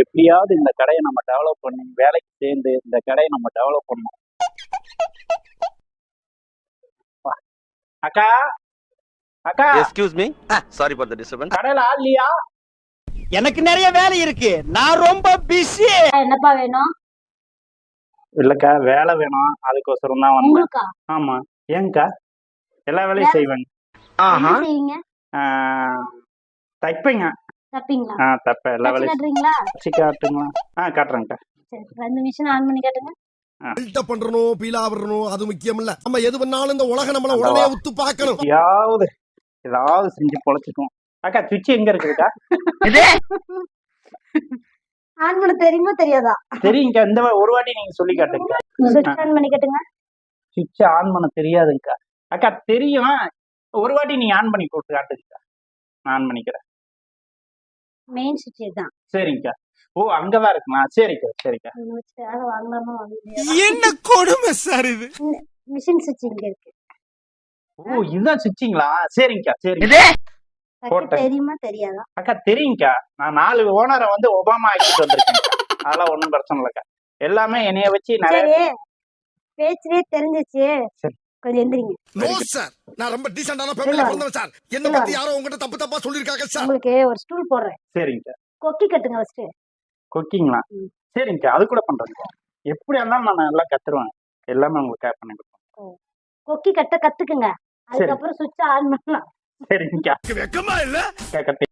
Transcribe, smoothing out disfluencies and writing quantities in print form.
எப்படியாவது இந்த கடையை நம்ம டெவலப் பண்ணி வேலைக்கு சேர்ந்து இந்த கடையை நம்ம டெவலப் பண்ணணும். அக்கா அக்கா excuse me, sorry for the disturbance. கடையில ஆள் இல்லையா? எனக்கு நிறைய வேலை இருக்கு, நான் ரொம்ப பிஸி. என்னப்பா வேணும்? இல்லக்கா வேலை வேணும், அதுக்கோசரம் தான் வந்தேன். உங்களுக்கா? ஆமா. ஏங்கா? எல்லா வேலையும் செய்வேங்க. என்ன செய்வீங்க? தைப்பேங்க. தப்பீங்களா? தப்பேன் எல்லா வேலையும். காட்டுறீங்களா? காட்டுங்களா? காட்டுறேங்க்கா. சரி, 2 மிஷின் ஆன் பண்ணி காட்டுங்க. பில்டப் பண்றணும், பீலா வரணும், அது முக்கியம் இல்ல. நம்ம எது பண்ணாலும் இந்த உலகம் நம்மள உடனே உத்து பார்க்கணும். ஏதாவது செஞ்சு பொழைச்சுக்கும். அக்கா சுவிட்ச் எங்க இருக்குதுக்கா? ஆன் பண்ண தெரியுமா தெரியாதா? தெரியுங்கக்கா, இந்த ஒரு வாட்டி நீங்க சொல்லி காட்டுங்க. சுவிட்ச் ஆன் பண்ணி காட்டுங்க. சுவிட்ச் ஆன் பண்ண தெரியாதுங்கக்கா. அக்கா தெரியும், ஒரு வாட்டி நீங்க ஆன் பண்ணி போட்டு காட்டுங்கக்கா. நான் ஆன் பண்ணிக்கிறேன். மெயின் சுவிட்ச் தான். சரிங்கக்கா. ஓ, அங்கதான் இருக்குமா? சரிக்கா சரிக்கா. என்ன கொடுமை சார் இது. மிஷின் சுவிட்ச் இங்க இருக்கு. ஓ, இதுதான் சுவிட்சிங்களா? சரிங்கக்கா சரிங்க. போட்டேன். தெரியுமா தெரியாதா? அக்கா தெரியுங்கக்கா, நான் 4 ஓனரை வந்து ஒபாமா ஆக்கிட்டு வந்திருக்கேன். அதெல்லாம் ஒண்ணும் பிரச்சனை இல்லக்கா. எல்லாமே என்னைய வச்சு நிறைய. சரி, பேச்சிலே தெரிஞ்சிச்சு. சரி. கொஞ்சம் எந்திரிங்க. நோ சார், நான் ரொம்ப டீசென்ட்டான ஃபேமிலில பிறந்தவன் சார். என்ன பத்தி யாரோ உங்ககிட்ட தப்பா சொல்லிருக்காங்க சார். உங்களுக்கு ஒரு ஸ்டூல் போடுறேன். சரிங்கக்கா. கொக்கி கட்டுங்க ஃபர்ஸ்ட். குக்கிங்களா? சரிங்கக்கா, அது கூட பண்றேங்கக்கா. எப்படியா இருந்தாலும் நான் நல்லா கத்துருவேன். எல்லாமே உங்களுக்கு கேர் பண்ணி கொடுப்பேன். கொக்கி கட்ட கத்துக்குங்க, அதுக்கப்புறம் சுவிட்ச் ஆன் பண்ணலாம். சரிங்கக்கா. வெக்கமா இல்ல? கத்து